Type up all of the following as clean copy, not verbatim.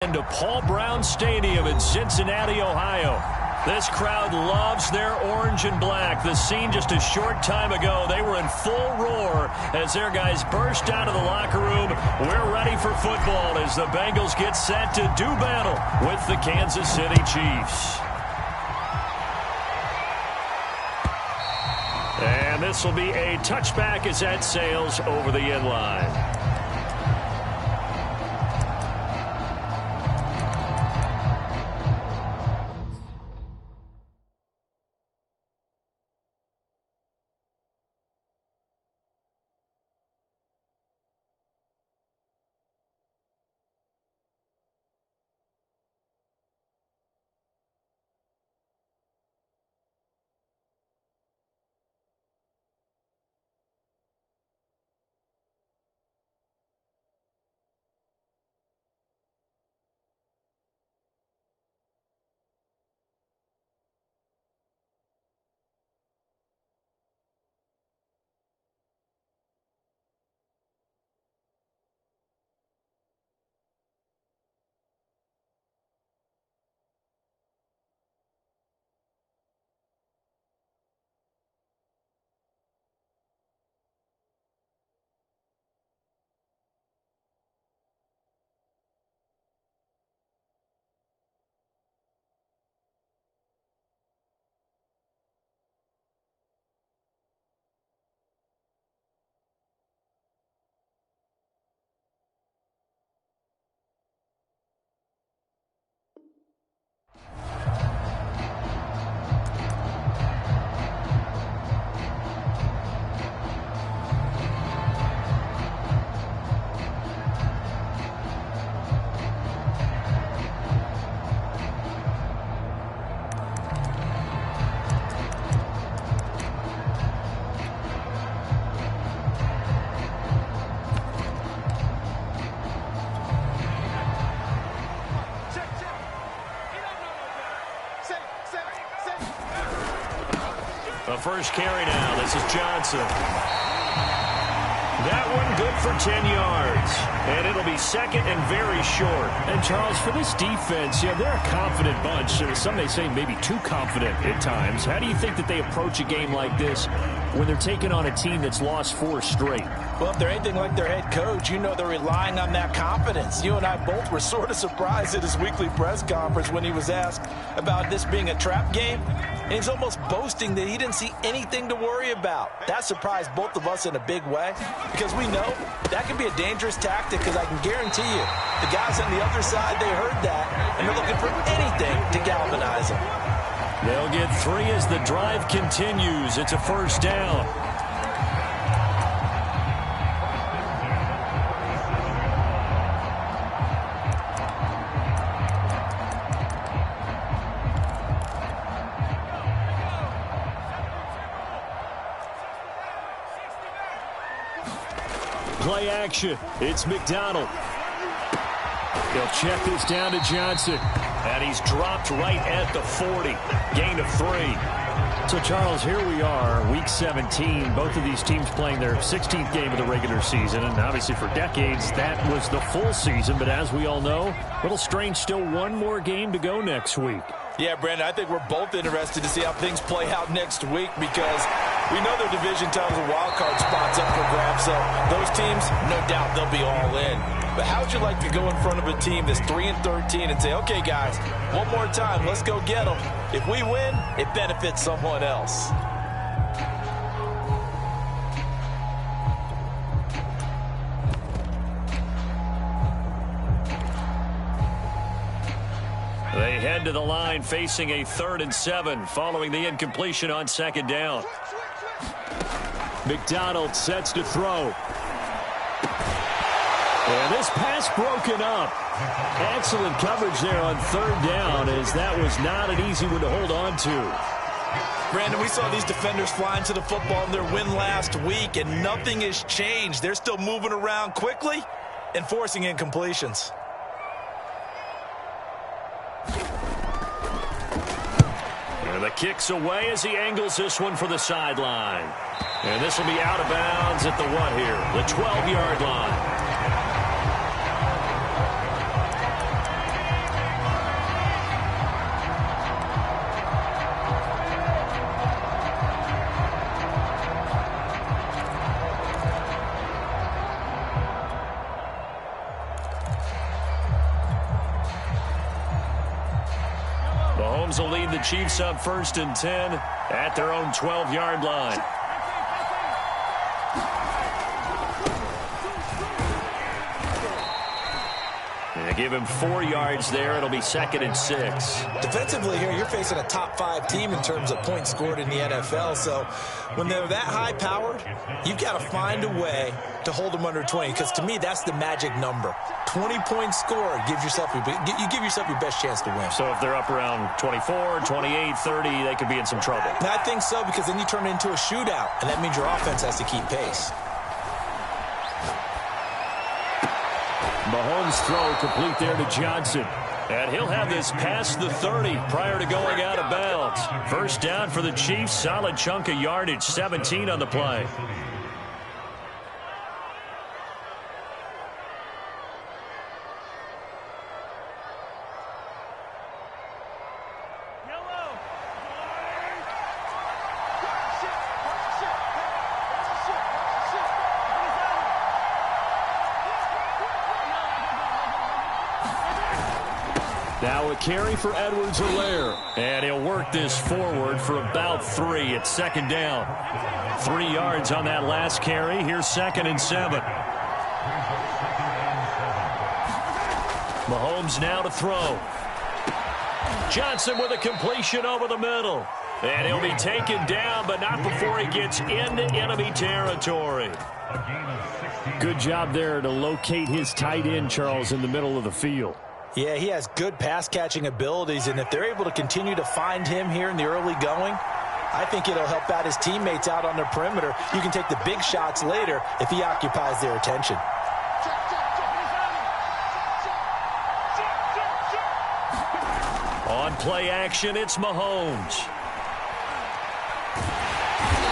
Into Paul Brown Stadium in Cincinnati, Ohio. This crowd loves their orange and black. The scene just a short time ago, they were in full roar as their guys burst out of the locker room. We're ready for football as the Bengals get set to do battle with the Kansas City Chiefs. And this will be a touchback as that sails over the end line. The first carry now. This is Johnson. That one good for 10 yards. And it'll be second and very short. And, Charles, for this defense, they're a confident bunch. Some may say maybe too confident at times. How do you think that they approach a game like this when they're taking on a team that's lost 4 straight? Well, if they're anything like their head coach, they're relying on that confidence. You and I both were sort of surprised at his weekly press conference when he was asked about this being a trap game. And he's almost boasting that he didn't see anything to worry about. That surprised both of us in a big way because we know that can be a dangerous tactic because I can guarantee you the guys on the other side, they heard that, and they're looking for anything to galvanize them. They'll get 3 as the drive continues. It's a first down. Play action. It's McDonald. They'll check this down to Johnson. And he's dropped right at the 40. Gain of 3. So, Charles, here we are, Week 17. Both of these teams playing their 16th game of the regular season. And obviously for decades, that was the full season. But as we all know, a little strange, still one more game to go next week. Yeah, Brandon, I think we're both interested to see how things play out next week because we know their division titles and wild card spots up for grabs. So those teams, no doubt they'll be all in. But how would you like to go in front of a team that's 3-13 and say, okay, guys, one more time, let's go get them. If we win, it benefits someone else. They head to the line facing a 3rd and 7 following the incompletion on 2nd down. McDonald sets to throw. And this pass broken up. Excellent coverage there on 3rd down as that was not an easy one to hold on to. Brandon, we saw these defenders flying to the football in their win last week, and nothing has changed. They're still moving around quickly and forcing incompletions. And the kick's away as he angles this one for the sideline. And this will be out of bounds at the what here? The 12-yard line. Mahomes will lead the Chiefs up 1st and 10 at their own 12-yard line. Give him 4 yards there. It'll be 2nd and 6. Defensively here, you're facing a top 5 team in terms of points scored in the NFL. So when they're that high-powered, you've got to find a way to hold them under 20. Because to me, that's the magic number. 20 points scored gives yourself you give yourself your best chance to win. So if they're up around 24, 28, 30, they could be in some trouble. I think so, because then you turn it into a shootout, and that means your offense has to keep pace. Mahomes' throw complete there to Johnson. And he'll have this past the 30 prior to going out of bounds. 1st down for the Chiefs. Solid chunk of yardage. 17 on the play. Now a carry for Edwards-Helaire. And he'll work this forward for about 3. It's 2nd down. 3 yards on that last carry. Here's 2nd and 7. Mahomes now to throw. Johnson with a completion over the middle. And he'll be taken down, but not before he gets into enemy territory. Good job there to locate his tight end, Charles, in the middle of the field. Yeah, he has good pass-catching abilities, and if they're able to continue to find him here in the early going, I think it'll help out his teammates out on the perimeter. You can take the big shots later if he occupies their attention. On play action, it's Mahomes.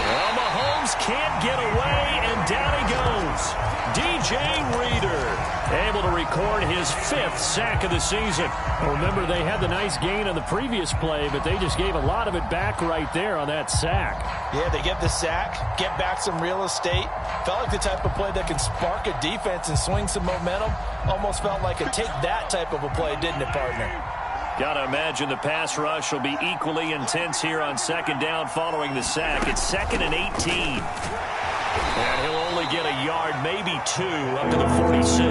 Well, Mahomes can't get away, and down he goes. DJ Reader able to record his 5th sack of the season. Remember, they had the nice gain on the previous play, but they just gave a lot of it back right there on that sack. Yeah, they get the sack, get back some real estate. Felt like the type of play that can spark a defense and swing some momentum. Almost felt like a take-that type of a play, didn't it, partner? Got to imagine the pass rush will be equally intense here on 2nd down following the sack. It's 2nd and 18. And he'll only get a yard, maybe 2, up to the 46.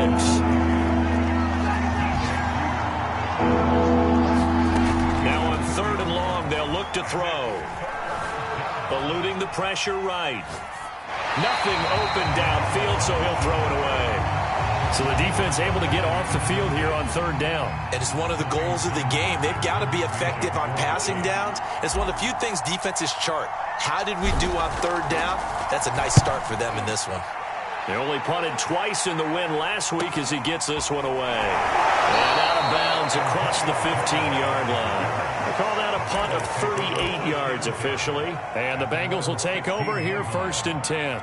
Now on 3rd and long, they'll look to throw. Eluding the pressure right. Nothing open downfield, so he'll throw it away. So the defense able to get off the field here on 3rd down. And it's one of the goals of the game. They've got to be effective on passing downs. It's one of the few things defenses chart. How did we do on 3rd down? That's a nice start for them in this one. They only punted twice in the win last week as he gets this one away. And out of bounds across the 15-yard line. They call that a punt of 38 yards officially. And the Bengals will take over here 1st and 10.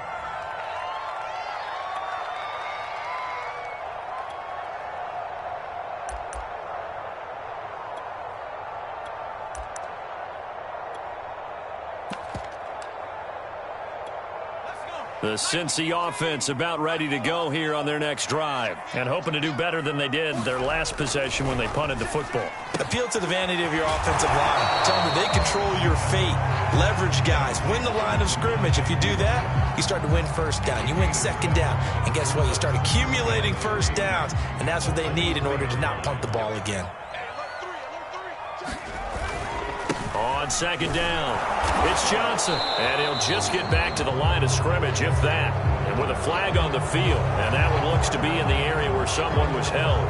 The Cincy offense about ready to go here on their next drive and hoping to do better than they did their last possession when they punted the football. Appeal to the vanity of your offensive line. Tell them that they control your fate. Leverage guys. Win the line of scrimmage. If you do that, you start to win 1st down. You win 2nd down. And guess what? You start accumulating 1st downs. And that's what they need in order to not punt the ball again. On 2nd down, it's Johnson. And he'll just get back to the line of scrimmage, if that. And with a flag on the field. And that one looks to be in the area where someone was held.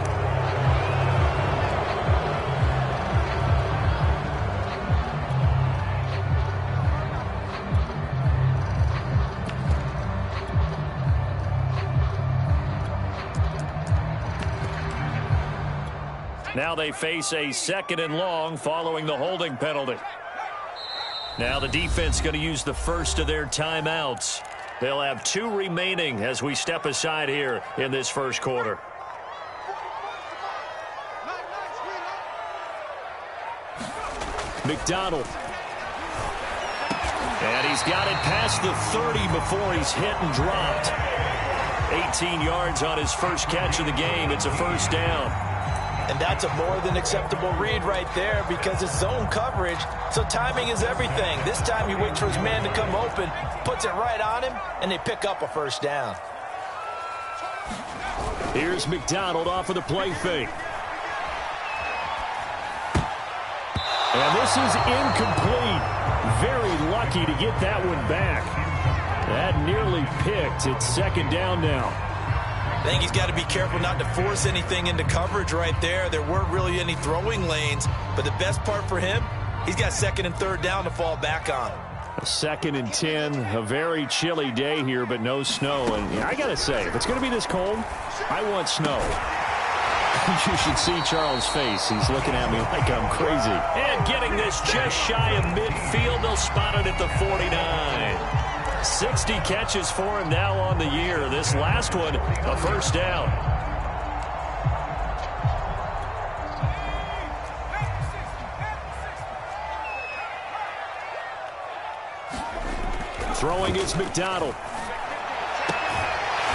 Now they face a 2nd and long following the holding penalty. Now the defense going to use the first of their timeouts. They'll have 2 remaining as we step aside here in this 1st quarter. McDonald. And he's got it past the 30 before he's hit and dropped. 18 yards on his first catch of the game. It's a 1st down. And that's a more than acceptable read right there because it's zone coverage, so timing is everything. This time he waits for his man to come open, puts it right on him, and they pick up a first down. Here's McDonald off of the play fake. And this is incomplete. Very lucky to get that one back. That nearly picked. It's second down now. I think he's got to be careful not to force anything into coverage right there. There weren't really any throwing lanes, but the best part for him, he's got second and third down to fall back on. A 2nd and 10, a very chilly day here, but no snow. And I got to say, if it's going to be this cold, I want snow. You should see Charles' face. He's looking at me like I'm crazy. And getting this just shy of midfield, they'll spot it at the 49. 60 catches for him now on the year. This last one, a first down. Throwing is McDonald.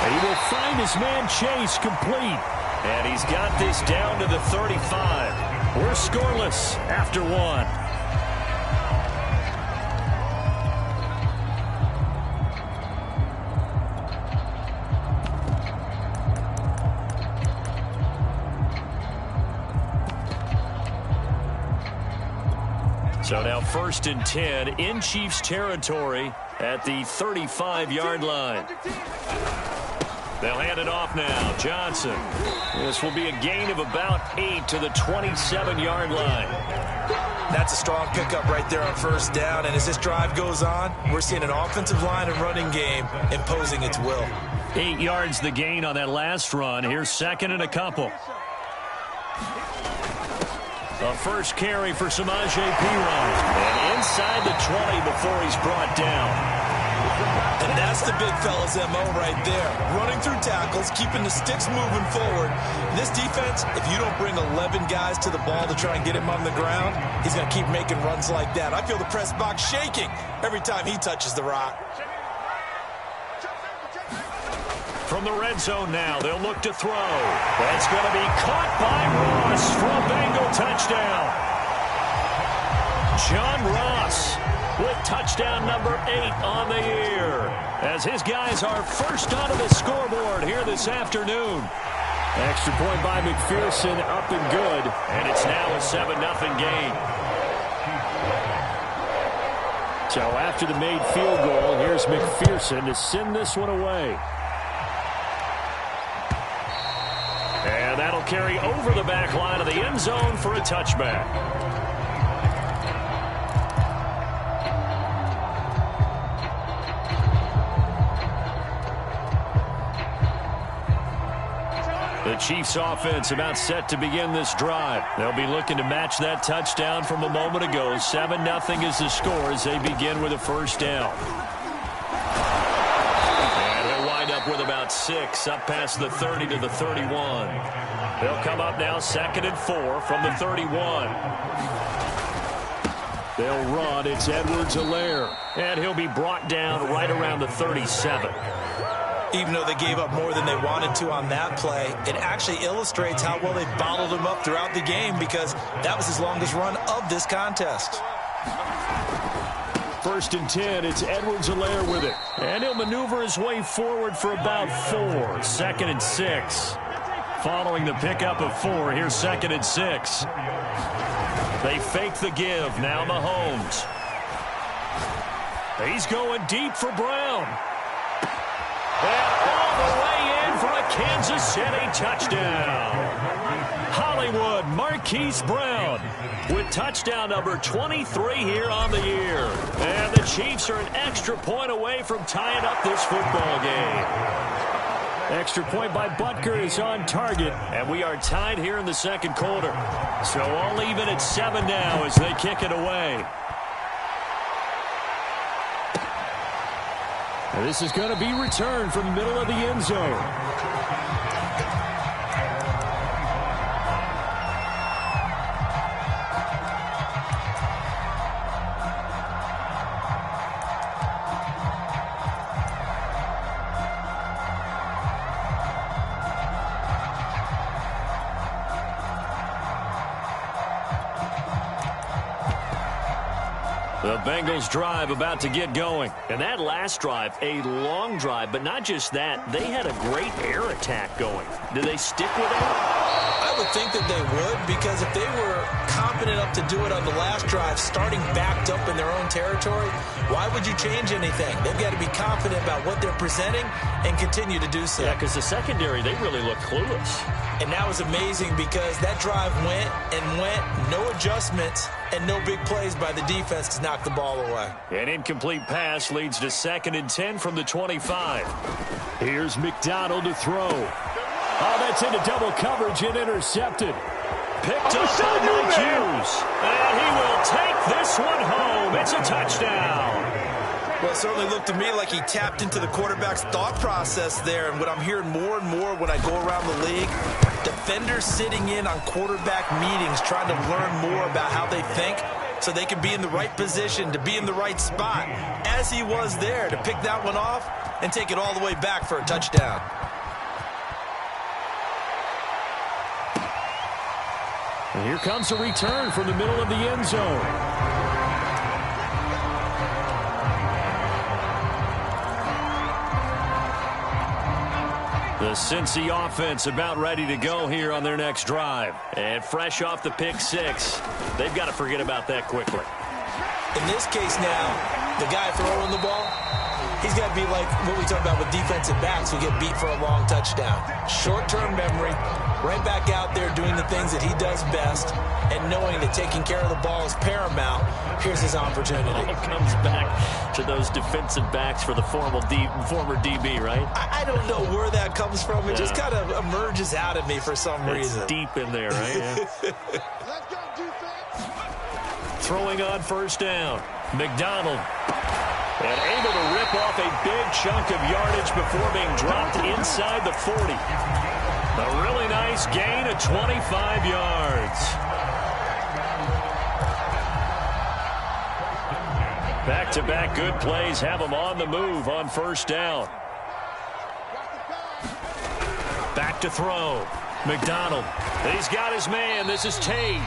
And he will find his man Chase complete. And he's got this down to the 35. We're scoreless after one. So now 1st and 10 in Chiefs territory at the 35-yard line. They'll hand it off now. Johnson. This will be a gain of about 8 to the 27-yard line. That's a strong pickup right there on first down. And as this drive goes on, we're seeing an offensive line and running game imposing its will. 8 yards the gain on that last run. Here's 2nd and a couple. A first carry for Samaje Perine. And inside the 20 before he's brought down. And that's the big fella's MO right there. Running through tackles, keeping the sticks moving forward. In this defense, if you don't bring 11 guys to the ball to try and get him on the ground, he's going to keep making runs like that. I feel the press box shaking every time he touches the rock. From the red zone now, they'll look to throw. That's going to be caught by Ross for a Bengal touchdown. John Ross with touchdown number 8 on the year, as his guys are first onto the scoreboard here this afternoon. Extra point by McPherson, up and good. And it's now a 7-0 game. So after the made field goal, here's McPherson to send this one away. And that'll carry over the back line of the end zone for a touchback. The Chiefs offense about set to begin this drive. They'll be looking to match that touchdown from a moment ago. 7-0 is the score as they begin with a first down. And he'll wind up with about 6 up past the 30 to the 31. They'll come up now 2nd and 4 from the 31. They'll run. It's Edwards-Helaire. And he'll be brought down right around the 37. Even though they gave up more than they wanted to on that play, it actually illustrates how well they bottled him up throughout the game because that was his longest run of this contest. 1st and 10, it's Edwards-Helaire with it. And he'll maneuver his way forward for about 4. 2nd and 6. Following the pickup of 4, here's 2nd and 6. They fake the give. Now Mahomes. He's going deep for Brown. And all the way in for a Kansas City touchdown. Hollywood Marquise Brown with touchdown number 23 here on the year. And the Chiefs are an extra point away from tying up this football game. Extra point by Butker is on target. And we are tied here in the second quarter. So all even at 7 now as they kick it away. And this is going to be returned from the middle of the end zone. The Bengals drive about to get going. And that last drive, a long drive, but not just that. They had a great air attack going. Do they stick with that? I would think that they would, because if they were confident enough to do it on the last drive, starting backed up in their own territory, why would you change anything? They've got to be confident about what they're presenting and continue to do so. Yeah, because the secondary, they really look clueless. And that was amazing because that drive went and went, no adjustments, and no big plays by the defense to knock the ball away. An incomplete pass leads to 2nd and 10 from the 25. Here's McDonald to throw. Oh, that's into double coverage and intercepted. Picked up by Mike Hughes. And he will take this one home. It's a touchdown. Well, it certainly looked to me like he tapped into the quarterback's thought process there. And what I'm hearing more and more when I go around the league, defenders sitting in on quarterback meetings trying to learn more about how they think so they can be in the right position, to be in the right spot, as he was there, to pick that one off and take it all the way back for a touchdown. And here comes a return from the middle of the end zone. The Cincy offense about ready to go here on their next drive. And fresh off the pick 6, they've got to forget about that quickly. In this case now, the guy throwing the ball, he's got to be like what we talk about with defensive backs who get beat for a long touchdown. Short-term memory, right back out there doing the things that he does best, and knowing that taking care of the ball is paramount. Here's his opportunity. It comes back to those defensive backs for the former DB, right? I don't know where that comes from. It just kind of emerges out of me for some reason. It's deep in there, right? Yeah. Throwing on 1st down. McDonald. And able to rip off a big chunk of yardage before being dropped inside the 40. A really nice gain of 25 yards. Back-to-back good plays have him on the move on 1st down. Back to throw. McDonald. He's got his man. This is Tate.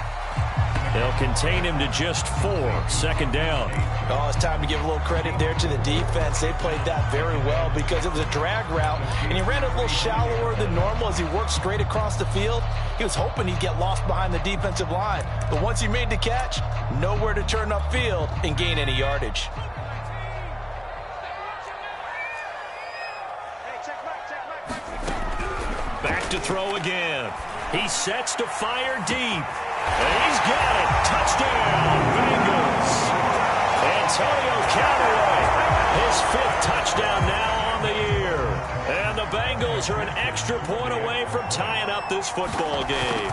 They'll contain him to just 4. 2nd down. Oh, it's time to give a little credit there to the defense. They played that very well because it was a drag route, and he ran a little shallower than normal as he worked straight across the field. He was hoping he'd get lost behind the defensive line, but once he made the catch, nowhere to turn upfield and gain any yardage. Back to throw again. He sets to fire deep. And he's got it. Touchdown, Bengals. Antonio Callaway, his 5th touchdown now on the year. And the Bengals are an extra point away from tying up this football game.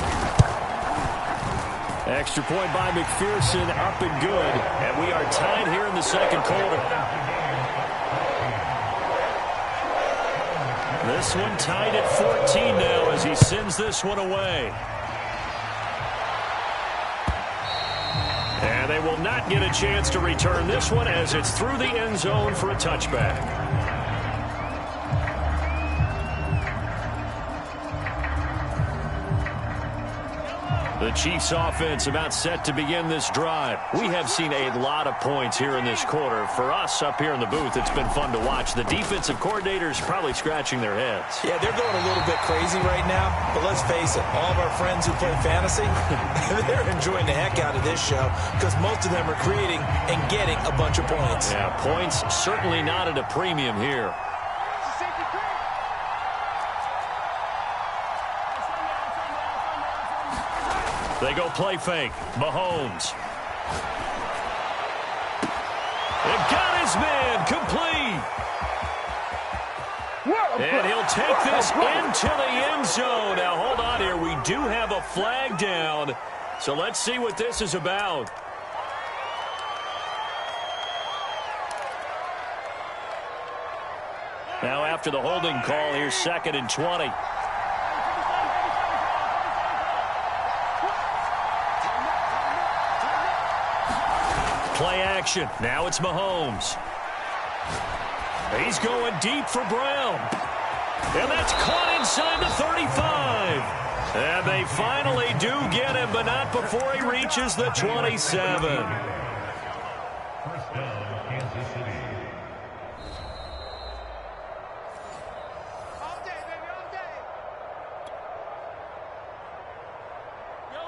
Extra point by McPherson, up and good. And we are tied here in the 2nd quarter. This one tied at 14 now as he sends this one away. And they will not get a chance to return this one as it's through the end zone for a touchback. The Chiefs offense about set to begin this drive. We have seen a lot of points here in this quarter. For us up here in the booth, it's been fun to watch. The defensive coordinators probably scratching their heads. Yeah, they're going a little bit crazy right now, but let's face it, all of our friends who play fantasy, they're enjoying the heck out of this show because most of them are creating and getting a bunch of points. Yeah, points certainly not at a premium here. They go play fake. Mahomes. They've got his man complete. And he'll take this into the end zone. Now, hold on here. We do have a flag down. So let's see what this is about. Now, after the holding call, here's 2nd and 20. Play action. Now it's Mahomes. He's going deep for Brown. And that's caught inside the 35. And they finally do get him, but not before he reaches the 27.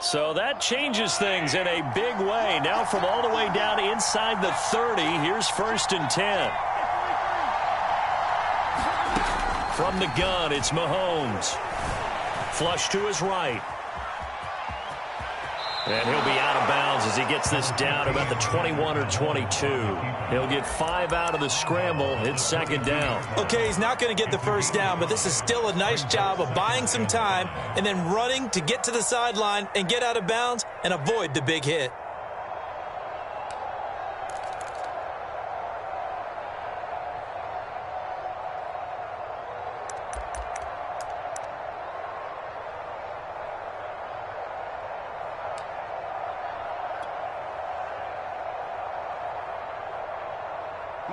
So that changes things in a big way. Now from all the way down inside the 30, here's 1st and 10. From the gun, it's Mahomes. Flush to his right. And he'll be out of bounds as he gets this down about the 21 or 22. He'll get 5 out of the scramble. It's 2nd down. Okay, he's not going to get the 1st down, but this is still a nice job of buying some time and then running to get to the sideline and get out of bounds and avoid the big hit.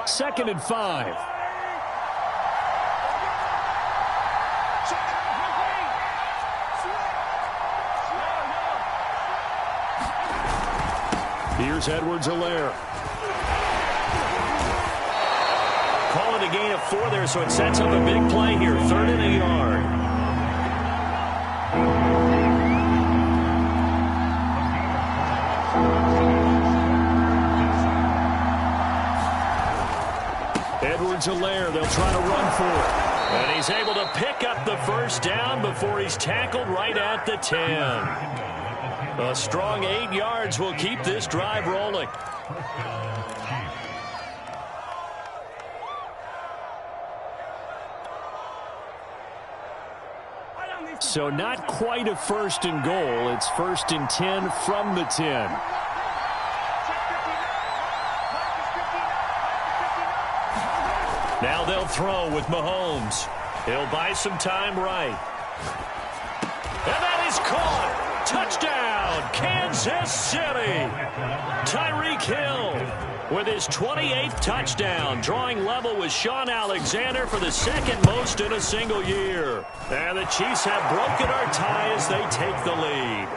Second and 5. Here's Edwards-Helaire. Call it a gain of 4 there, so it sets up a big play here. 3rd and a yard. Edwards-Helaire, they'll try to run for it. And he's able to pick up the 1st down before he's tackled right at the 10. A strong 8 yards will keep this drive rolling. So not quite a 1st and goal. It's 1st and 10 from the 10. Now they'll throw with Mahomes. He'll buy some time right. And that is caught. Touchdown, Kansas City. Tyreek Hill with his 28th touchdown, drawing level with Sean Alexander for the 2nd most in a single year. And the Chiefs have broken our tie as they take the lead.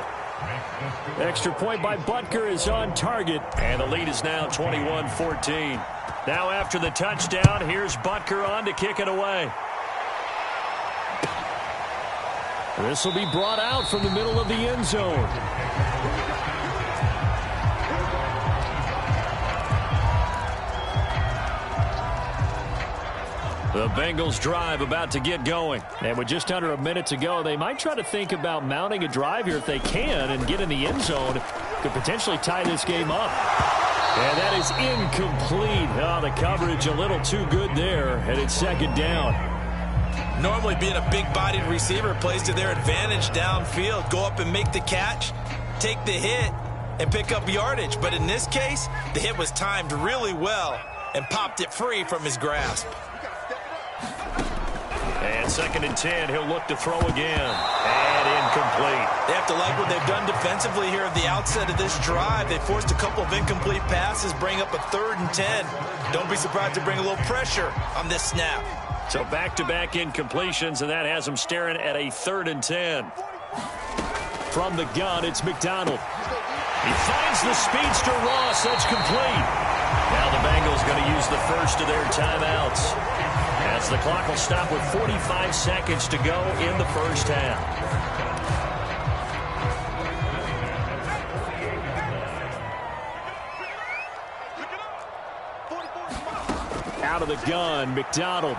Extra point by Butker is on target. And the lead is now 21-14. Now after the touchdown, here's Butker on to kick it away. This will be brought out from the middle of the end zone. The Bengals drive about to get going. And with just under a minute to go, they might try to think about mounting a drive here if they can and get in the end zone. Could potentially tie this game up. And that is incomplete. Oh, the coverage a little too good there, and it's 2nd down. Normally being a big-bodied receiver plays to their advantage downfield. Go up and make the catch, take the hit, and pick up yardage. But in this case, the hit was timed really well and popped it free from his grasp. And 2nd and 10, he'll look to throw again. And incomplete. They have to like what they've done defensively here at the outset of this drive. They forced a couple of incomplete passes, bring up a 3rd and 10. Don't be surprised to bring a little pressure on this snap. So back-to-back incompletions, and that has them staring at a 3rd and 10. From the gun, it's McDonald. He finds the speedster Ross. That's complete. Now the Bengals going to use the first of their timeouts, as the clock will stop with 45 seconds to go in the 1st half. Out of the gun, McDonald.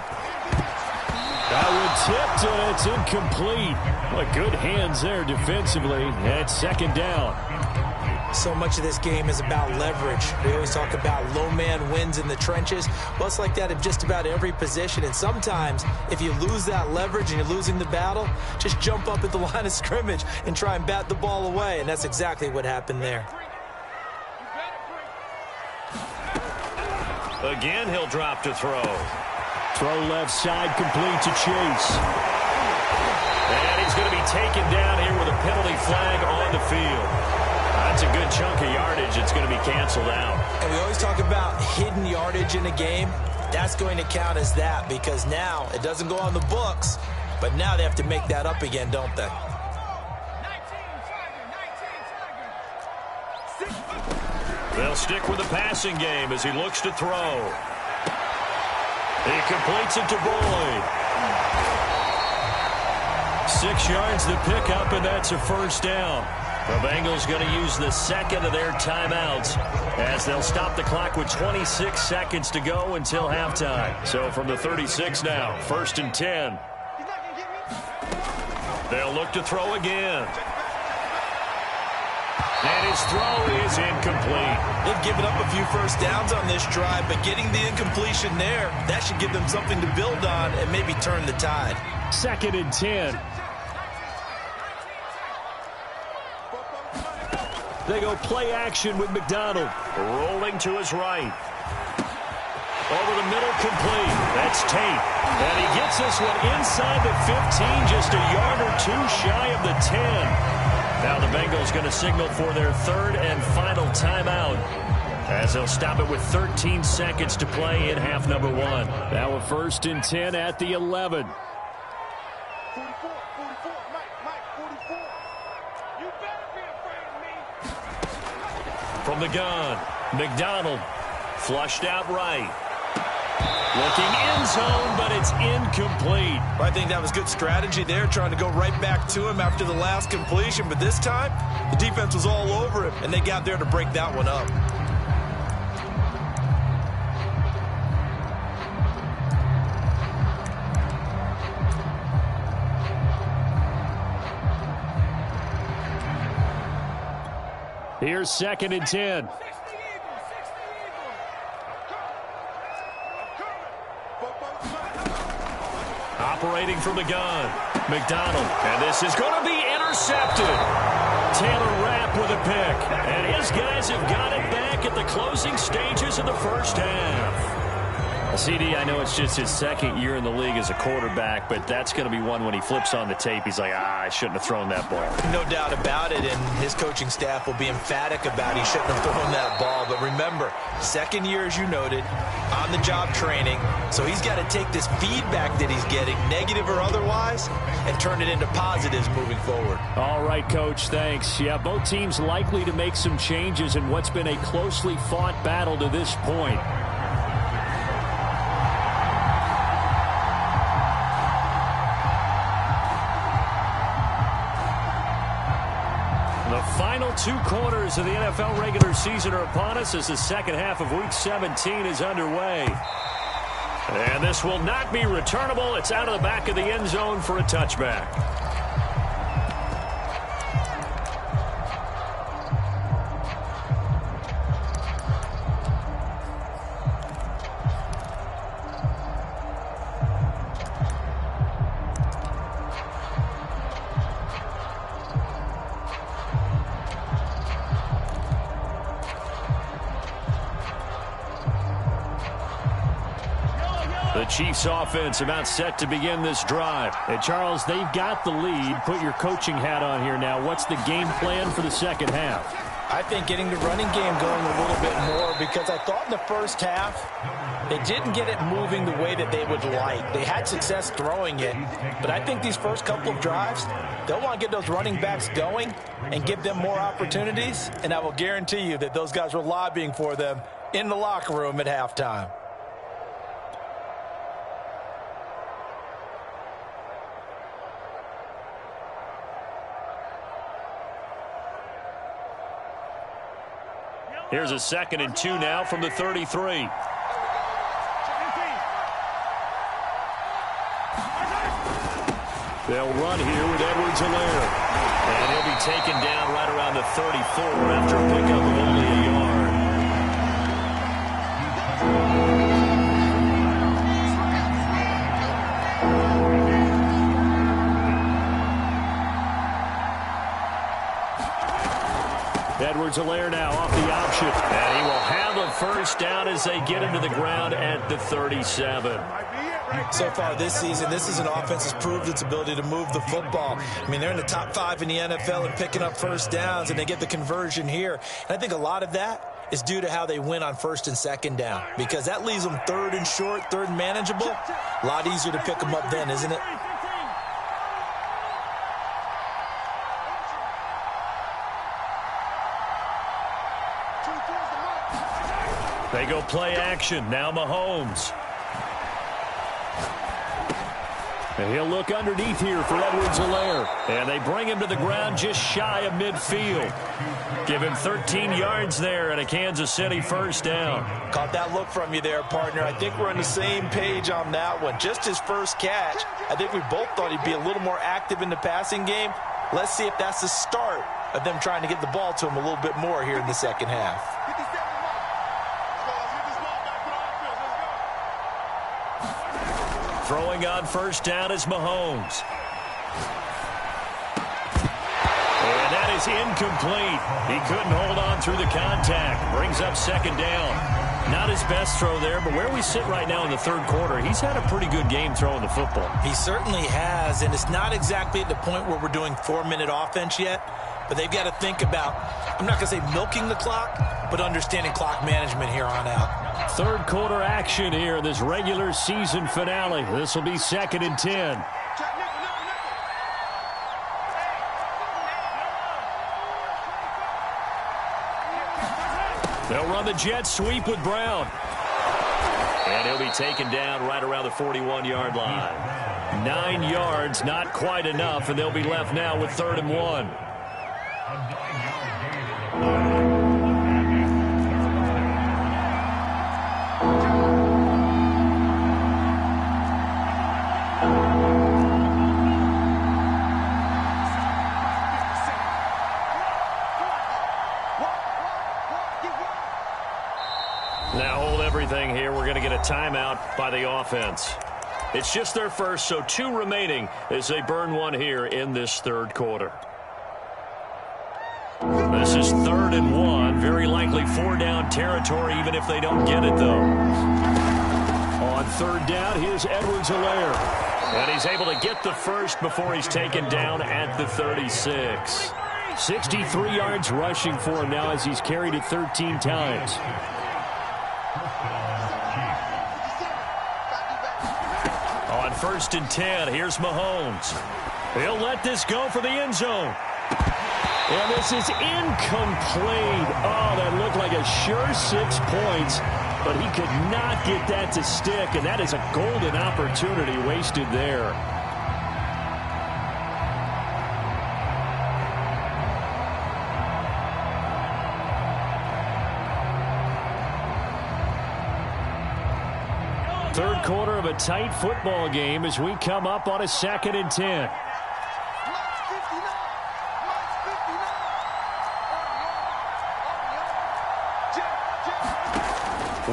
That one tipped, and it's incomplete. Well, good hands there defensively. And 2nd down. So much of this game is about leverage. We always talk about low man wins in the trenches. Well, it's like that in just about every position. And sometimes, if you lose that leverage and you're losing the battle, just jump up at the line of scrimmage and try and bat the ball away. And that's exactly what happened there. Again, he'll drop to throw. Throw left side, complete to Chase. And he's going to be taken down here with a penalty flag on the field. That's a good chunk of yardage. It's going to be canceled out. And we always talk about hidden yardage in a game. That's going to count as that, because now it doesn't go on the books, but now they have to make that up again, don't they? They'll stick with the passing game as he looks to throw. He completes it to Boyd. 6 yards to pick up, and that's a first down. The Bengals going to use the second of their timeouts as they'll stop the clock with 26 seconds to go until halftime. So from the 36 now, 1st and 10. They'll look to throw again. And his throw is incomplete. They've given up a few first downs on this drive, but getting the incompletion there, that should give them something to build on and maybe turn the tide. 2nd and 10. They go play action with McDonald. Rolling to his right. Over the middle, complete. That's Tate. And he gets this one inside the 15, just a yard or two shy of the 10. Now the Bengals going to signal for their 3rd and final timeout as they'll stop it with 13 seconds to play in half number 1. Now a 1st and 10 at the 11. 44, Mike, 44. You better be afraid of me. From the gun, McDonald flushed out right. Looking end zone, but it's incomplete. I think that was good strategy there, trying to go right back to him after the last completion. But this time, the defense was all over him, and they got there to break that one up. Here's 2nd and 10. Operating from the gun, McDonald. And this is going to be intercepted. Taylor Rapp with a pick. And his guys have got it back at the closing stages of the first half. CD, I know it's just his 2nd year in the league as a quarterback, but that's going to be one when he flips on the tape. He's like, I shouldn't have thrown that ball. No doubt about it, and his coaching staff will be emphatic about he shouldn't have thrown that ball. But remember, 2nd year, as you noted, on-the-job training. So he's got to take this feedback that he's getting, negative or otherwise, and turn it into positives moving forward. All right, Coach, thanks. Yeah, both teams likely to make some changes in what's been a closely fought battle to this point. The final 2 quarters of the NFL regular season are upon us as the second half of Week 17 is underway. And this will not be returnable. It's out of the back of the end zone for a touchback. The Chiefs offense about set to begin this drive. And Charles, they've got the lead. Put your coaching hat on here now. What's the game plan for the second half? I think getting the running game going a little bit more, because I thought in the first half they didn't get it moving the way that they would like. They had success throwing it, but I think these first couple of drives, they'll want to get those running backs going and give them more opportunities, and I will guarantee you that those guys were lobbying for them in the locker room at halftime. Here's a 2nd and 2 now from the 33. They'll run here with Edwards-Helaire. And he'll be taken down right around the 34 after a pickup of only a yard. Edwards-Helaire now off the option. And he will have a first down as they get him to the ground at the 37. So far this season, this is an offense that's proved its ability to move the football. I mean, they're in the top 5 in the NFL and picking up first downs, and they get the conversion here. And I think a lot of that is due to how they win on 1st and 2nd down, because that leaves them 3rd and short, 3rd and manageable. A lot easier to pick them up then, isn't it? They go play action. Now Mahomes. And he'll look underneath here for Edwards-Helaire. And they bring him to the ground just shy of midfield. Give him 13 yards there and a Kansas City first down. Caught that look from you there, partner. I think we're on the same page on that one. Just his first catch. I think we both thought he'd be a little more active in the passing game. Let's see if that's the start of them trying to get the ball to him a little bit more here in the second half. Throwing on first down is Mahomes. And that is incomplete. He couldn't hold on through the contact. Brings up second down. Not his best throw there, but where we sit right now in the third quarter, he's had a pretty good game throwing the football. He certainly has, and it's not exactly at the point where we're doing 4-minute offense yet, but they've got to think about, I'm not going to say milking the clock, but understanding clock management here on out. Third quarter action here in this regular season finale. This will be 2nd and 10. They'll run the jet sweep with Brown. And he'll be taken down right around the 41-yard line. 9 yards, not quite enough, and they'll be left now with 3rd and 1. Here, we're going to get a timeout by the offense. It's just their first, so 2 remaining as they burn one here in this third quarter. This is 3rd and 1. Very likely 4-down territory, even if they don't get it, though. On 3rd down, here's Edwards-Helaire. And he's able to get the first before he's taken down at the 36. 63 yards rushing for him now as he's carried it 13 times. On 1st and 10, here's Mahomes. He'll let this go for the end zone. And this is incomplete. Oh, that looked like a sure 6 points, but he could not get that to stick, and that is a golden opportunity wasted there. Third quarter of a tight football game as we come up on a 2nd and 10.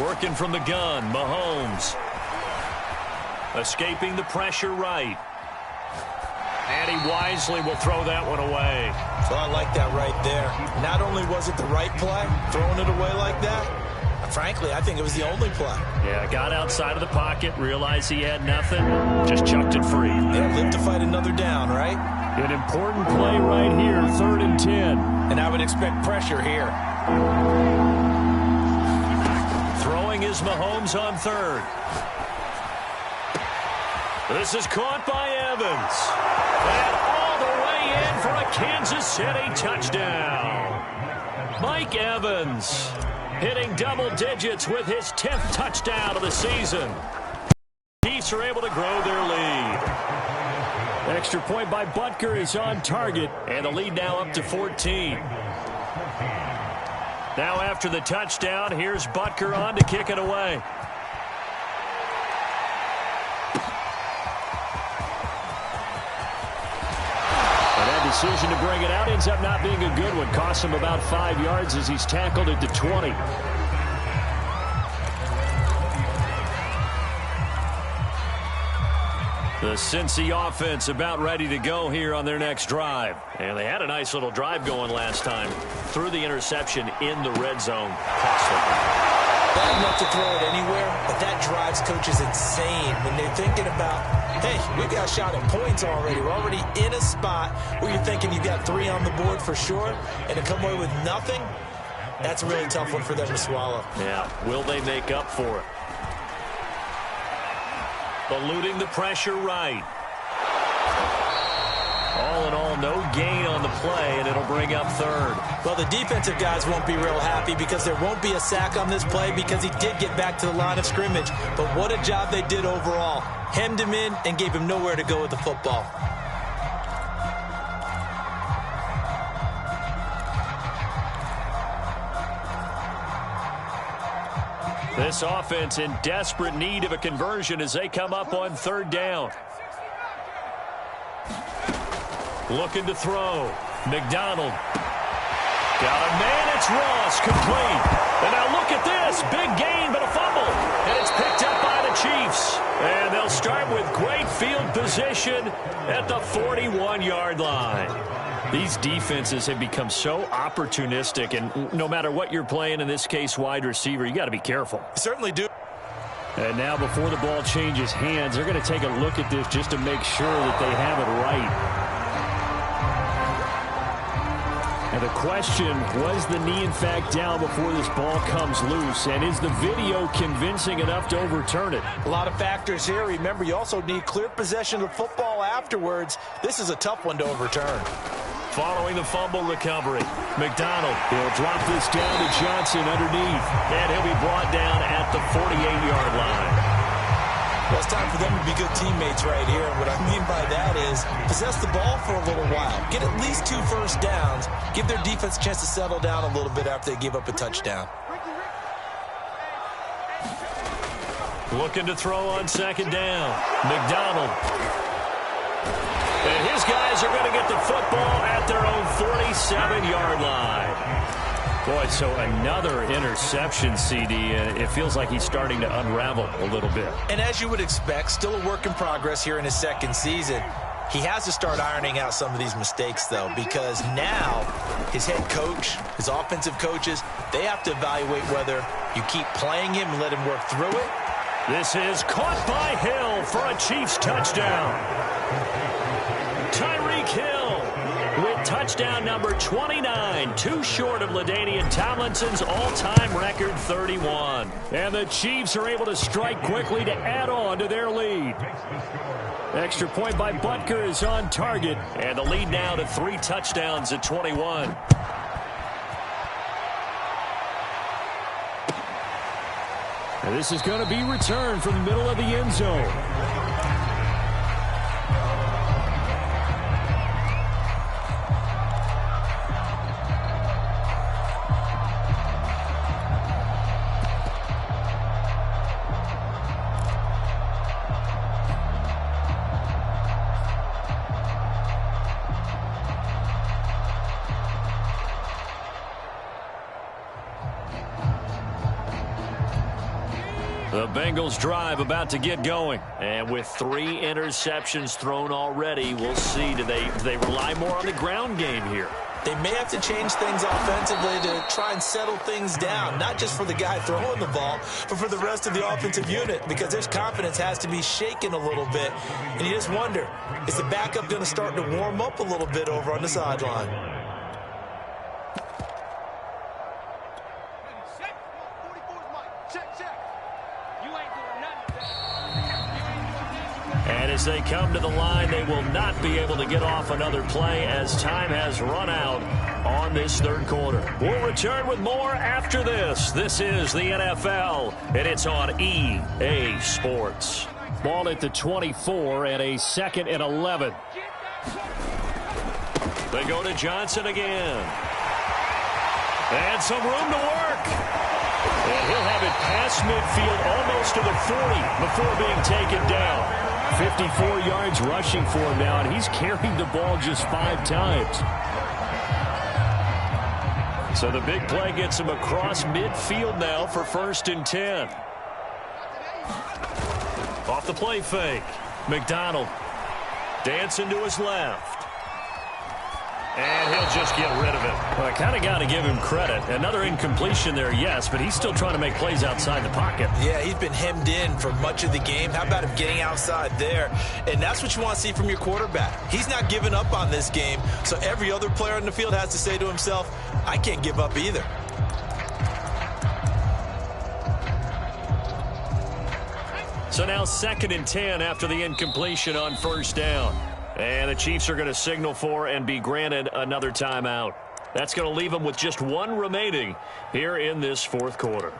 Working from the gun, Mahomes. Escaping the pressure right. And he wisely will throw that one away. So I like that right there. Not only was it the right play, throwing it away like that, frankly, I think it was the only play. Yeah, got outside of the pocket, realized he had nothing, just chucked it free. Yeah, live to fight another down, right? An important play right here, 3rd and 10. And I would expect pressure here. Throwing is Mahomes on 3rd. This is caught by Evans. And all the way in for a Kansas City touchdown. Mike Evans hitting double digits with his 10th touchdown of the season. Chiefs are able to grow their lead. Extra point by Butker is on target, and the lead now up to 14. Now after the touchdown, here's Butker on to kick it away. Decision to bring it out ends up not being a good one. Costs him about 5 yards as he's tackled at the 20. The Cincy offense about ready to go here on their next drive. And they had a nice little drive going last time. Threw the interception in the red zone. Bad enough to throw it anywhere, but that drives coaches insane when they're thinking about, hey, we've got a shot at points already. We're already in a spot where you're thinking you've got 3 on the board for sure, and to come away with nothing, that's a really tough one for them to swallow. Yeah, will they make up for it? Eluding the pressure right. All in all no gain on the play, and it'll bring up third. Well, the defensive guys won't be real happy because there won't be a sack on this play because he did get back to the line of scrimmage. But what a job they did overall. Hemmed him in and gave him nowhere to go with the football. This offense in desperate need of a conversion as they come up on third down. Looking to throw. McDonald. Got a man. It's Ross. Complete. And now look at this. Big gain, but a fumble. And it's picked up by the Chiefs. And they'll start with great field position at the 41-yard line. These defenses have become so opportunistic, and no matter what you're playing, in this case wide receiver, you got to be careful. Certainly do. And now before the ball changes hands, they're going to take a look at this just to make sure that they have it right. And the question, was the knee in fact down before this ball comes loose? And is the video convincing enough to overturn it? A lot of factors here. Remember, you also need clear possession of the football afterwards. This is a tough one to overturn. Following the fumble recovery, McDonald. He'll drop this down to Johnson underneath. And he'll be brought down at the 48-yard line. Well, it's time for them to be good teammates right here. And what I mean by that is possess the ball for a little while. Get at least 2 first downs. Give their defense a chance to settle down a little bit after they give up a touchdown. Looking to throw on second down. McDonald. And his guys are going to get the football at their own 47-yard line. Boy, so another interception, CD. It feels like he's starting to unravel a little bit. And as you would expect, still a work in progress here in his second season. He has to start ironing out some of these mistakes, though, because now his head coach, his offensive coaches, they have to evaluate whether you keep playing him and let him work through it. This is caught by Hill for a Chiefs touchdown. Tyreek Hill with touchdown number 29, too short of LaDainian Tomlinson's all-time record 31. And the Chiefs are able to strike quickly to add on to their lead. Extra point by Butker is on target, and the lead now to 3 touchdowns at 21. And this is going to be returned from the middle of the end zone. The Bengals drive about to get going. And with 3 interceptions thrown already, we'll see. Do they rely more on the ground game here? They may have to change things offensively to try and settle things down, not just for the guy throwing the ball, but for the rest of the offensive unit, because their confidence has to be shaken a little bit. And you just wonder, is the backup going to start to warm up a little bit over on the sideline? And as they come to the line, they will not be able to get off another play as time has run out on this third quarter. We'll return with more after this. This is the NFL, and it's on EA Sports. Ball at the 24 and a 2nd and 11. They go to Johnson again. And some room to work. And he'll have it past midfield almost to the 40 before being taken down. 54 yards rushing for him now, and he's carried the ball just 5 times. So the big play gets him across midfield now for 1st and 10. Off the play fake. McDonald dancing to his left. And he'll just get rid of it. Well, I kind of got to give him credit. Another incompletion there, yes, but he's still trying to make plays outside the pocket. Yeah, he's been hemmed in for much of the game. How about him getting outside there? And that's what you want to see from your quarterback. He's not giving up on this game, so every other player on the field has to say to himself, I can't give up either. So now 2nd and 10 after the incompletion on 1st down. And the Chiefs are going to signal for and be granted another timeout. That's going to leave them with just one remaining here in this fourth quarter.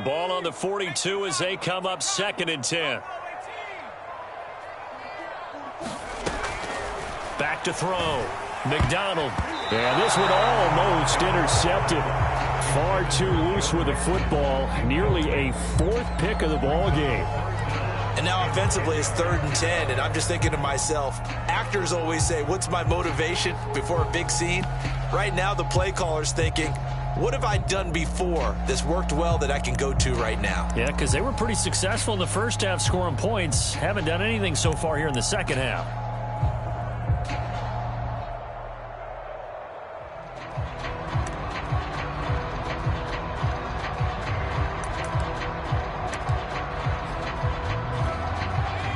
Ball on the 42 as they come up 2nd and 10. Back to throw. McDonald. And this one almost intercepted. Far too loose with the football. Nearly a 4th pick of the ball game. And now offensively it's 3rd and 10, and I'm just thinking to myself, actors always say, what's my motivation before a big scene? Right now the play caller's thinking, what have I done before that's worked well that I can go to right now? Yeah, because they were pretty successful in the first half scoring points. Haven't done anything so far here in the second half.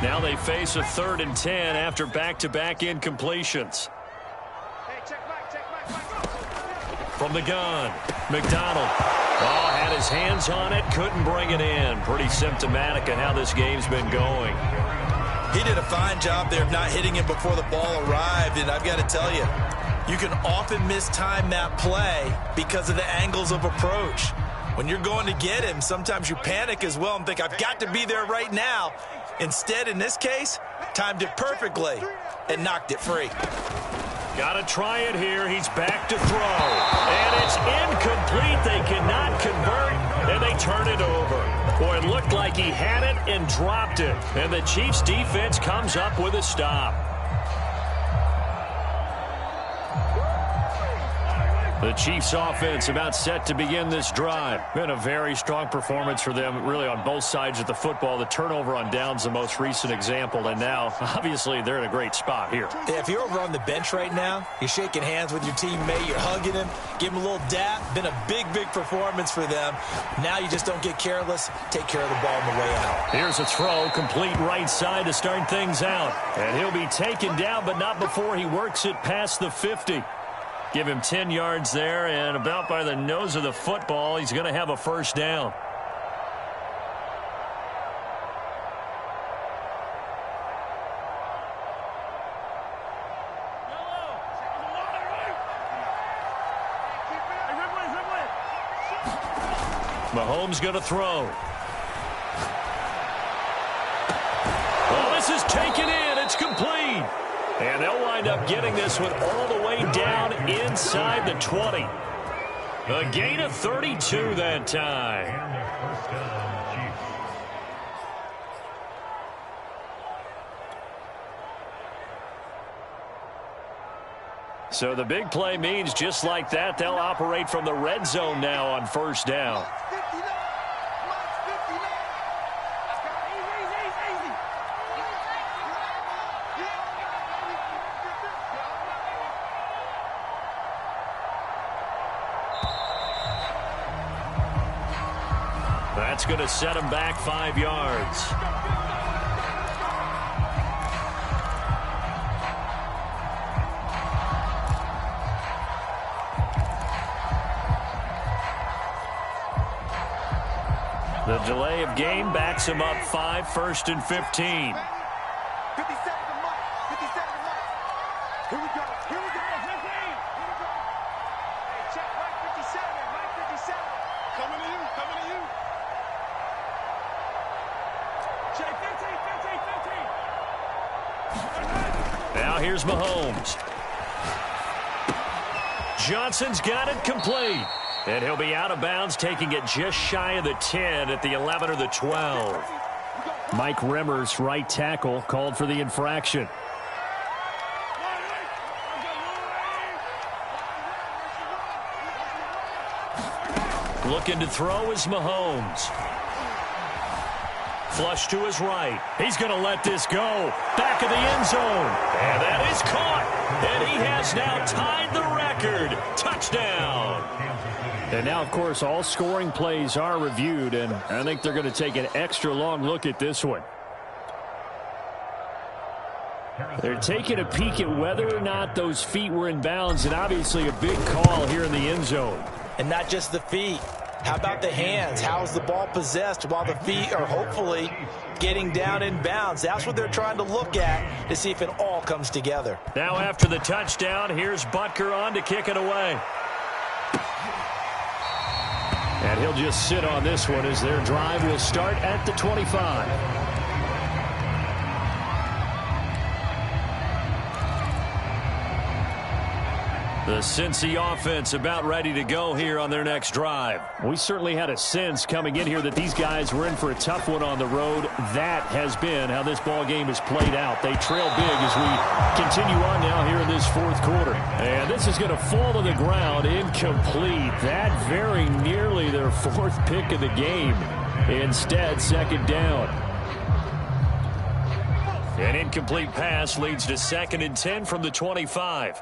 Now they face a 3rd and 10 after back-to-back incompletions. From the gun, McDonald. Oh, had his hands on it, couldn't bring it in. Pretty symptomatic of how this game's been going. He did a fine job there of not hitting it before the ball arrived, and I've got to tell you, you can often mistime that play because of the angles of approach. When you're going to get him, sometimes you panic as well and think, I've got to be there right now. Instead, in this case, timed it perfectly and knocked it free. Got to try it here. He's back to throw. And it's incomplete. They cannot convert, and they turn it over. Boy, it looked like he had it and dropped it. And the Chiefs' defense comes up with a stop. The Chiefs offense about set to begin this drive. Been a very strong performance for them, really on both sides of the football. The turnover on downs, the most recent example, and now, obviously, they're in a great spot here. Yeah, if you're over on the bench right now, you're shaking hands with your teammate, you're hugging him, give him a little dap. Been a big, big performance for them. Now you just don't get careless. Take care of the ball on the way out. Here's a throw, complete right side to start things out. And he'll be taken down, but not before he works it past the 50. Give him 10 yards there, and about by the nose of the football, he's going to have a first down. Mahomes going to throw. Oh, this is taken in. It's complete. And they'll wind up getting this one all the way down inside the 20. A gain of 32 that time. So the big play means just like that, they'll operate from the red zone now on first down. That's going to set him back 5 yards. The delay of game backs him up 5, 1st and 15. 50 seconds of Mike. 50 seconds of Mike. Here we go. Here we go. 15. Here we go. Hey, check Mike 57. Mike 57. Coming to you. Coming to you. Check 15. 15. 15. Now here's Mahomes. Johnson's got it complete. And he'll be out of bounds, taking it just shy of the 10 at the 11 or the 12. Mike Remmers, right tackle, called for the infraction. Looking to throw is Mahomes. Flush to his right. He's going to let this go. Back of the end zone. And that is caught. And he has now tied the record. Touchdown. And now, of course, all scoring plays are reviewed, and I think they're going to take an extra long look at this one. They're taking a peek at whether or not those feet were in bounds, and obviously a big call here in the end zone. And not just the feet. How about the hands? How's the ball possessed while the feet are hopefully getting down in bounds? That's what they're trying to look at to see if it all comes together. Now after the touchdown, here's Butker on to kick it away. And he'll just sit on this one as their drive will start at the 25. The Cincy offense about ready to go here on their next drive. We certainly had a sense coming in here that these guys were in for a tough one on the road. That has been how this ball game has played out. They trail big as we continue on now here in this fourth quarter. And this is going to fall to the ground incomplete. That very nearly their fourth pick of the game. Instead, second down. An incomplete pass leads to 2nd and 10 from the 25.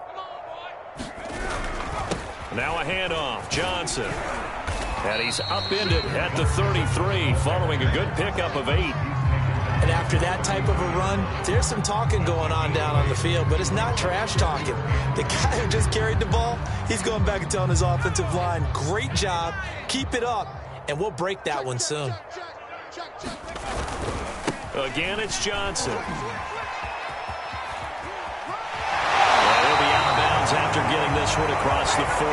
Now a handoff. Johnson. And he's upended at the 33 following a good pickup of 8. And after that type of a run, there's some talking going on down on the field, but it's not trash talking. The guy who just carried the ball, he's going back and telling his offensive line, great job, keep it up, and we'll break that one soon. Again, it's Johnson. After getting this one across the 40.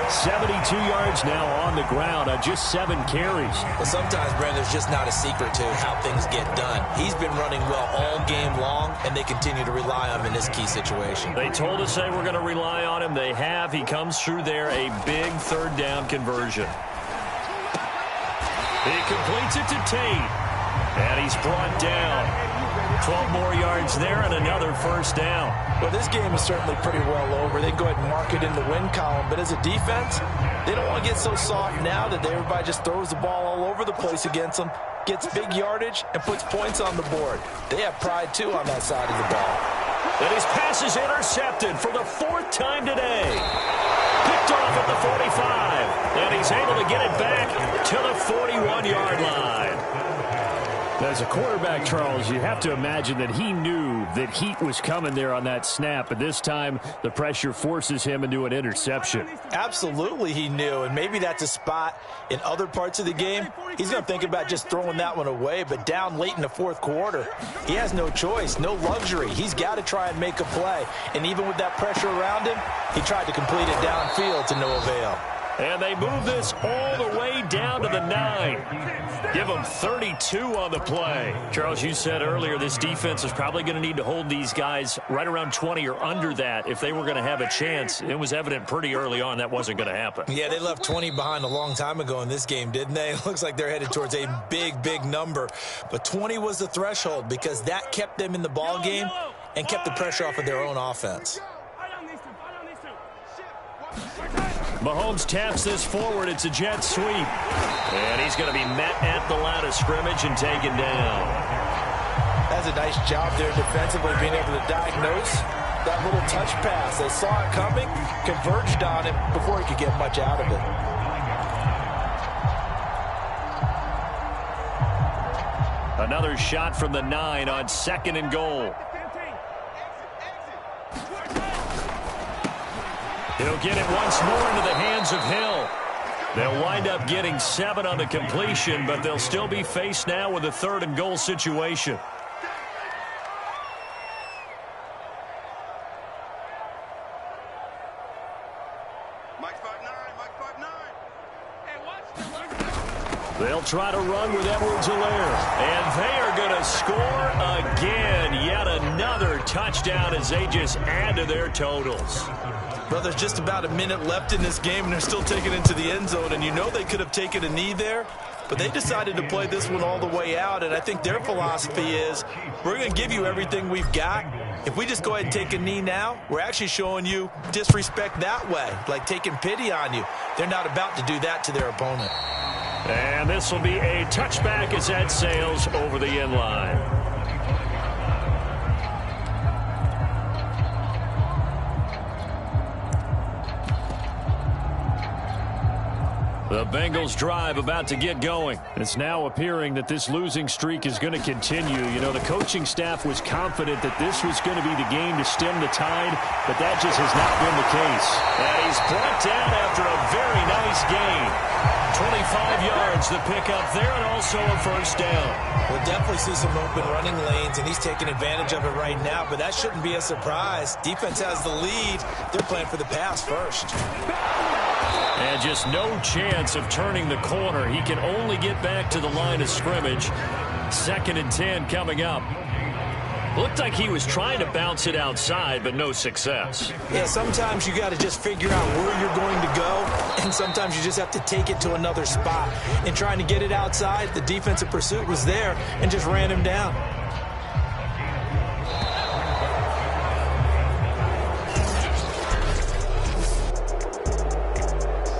72 yards now on the ground on just 7 carries. Well, sometimes, Brandon, there's just not a secret to how things get done. He's been running well all game long, and they continue to rely on him in this key situation. They told us they were going to rely on him. They have. He comes through there, a big 3rd down conversion. He completes it to Tate, and he's brought down. 12 more yards there and another 1st down. Well, this game is certainly pretty well over. They can go ahead and mark it in the win column. But as a defense, they don't want to get so soft now that everybody just throws the ball all over the place against them, gets big yardage, and puts points on the board. They have pride, too, on that side of the ball. And his pass is intercepted for the 4th time today. Picked off at the 45. And he's able to get it back to the 41-yard line. As a quarterback, Charles, you have to imagine that he knew that heat was coming there on that snap, but this time the pressure forces him into an interception. Absolutely he knew, and maybe that's a spot in other parts of the game. He's going to think about just throwing that one away, but down late in the 4th quarter, he has no choice, no luxury. He's got to try and make a play, and even with that pressure around him, he tried to complete it downfield to no avail. And they move this all the way down to the 9. Give them 32 on the play. Charles, you said earlier this defense is probably going to need to hold these guys right around 20 or under that if they were going to have a chance. It was evident pretty early on that wasn't going to happen. Yeah, they left 20 behind a long time ago in this game, didn't they? It looks like they're headed towards a big, big number. But 20 was the threshold because that kept them in the ball game and kept the pressure off of their own offense. Mahomes taps this forward. It's a jet sweep. And he's going to be met at the line of scrimmage and taken down. That's a nice job there defensively, being able to diagnose that little touch pass. They saw it coming, converged on him before he could get much out of it. Another shot from the 9 on 2nd and goal. He'll get it once more into the hands of Hill. They'll wind up getting 7 on the completion, but they'll still be faced now with a 3rd and goal situation. They'll try to run with Edwards-Helaire. And they are going to score again. Yet another touchdown as they just add to their totals. Well, there's just about a minute left in this game, and they're still taking it into the end zone. And you know they could have taken a knee there, but they decided to play this one all the way out. And I think their philosophy is, we're going to give you everything we've got. If we just go ahead and take a knee now, we're actually showing you disrespect that way, like taking pity on you. They're not about to do that to their opponent. And this will be a touchback as that sails over the end line. The Bengals drive about to get going. It's now appearing that this losing streak is going to continue. You know, the coaching staff was confident that this was going to be the game to stem the tide, but that just has not been the case. And he's brought down after a very nice gain. 25 yards the pickup there, and also a first down. We'll definitely see some open running lanes, and he's taking advantage of it right now, but that shouldn't be a surprise. Defense has the lead. They're playing for the pass first. And just no chance of turning the corner. He can only get back to the line of scrimmage. 2nd and 10 coming up. Looked like he was trying to bounce it outside, but no success. Yeah, sometimes you got to just figure out where you're going to go, and sometimes you just have to take it to another spot. In trying to get it outside, the defensive pursuit was there and just ran him down.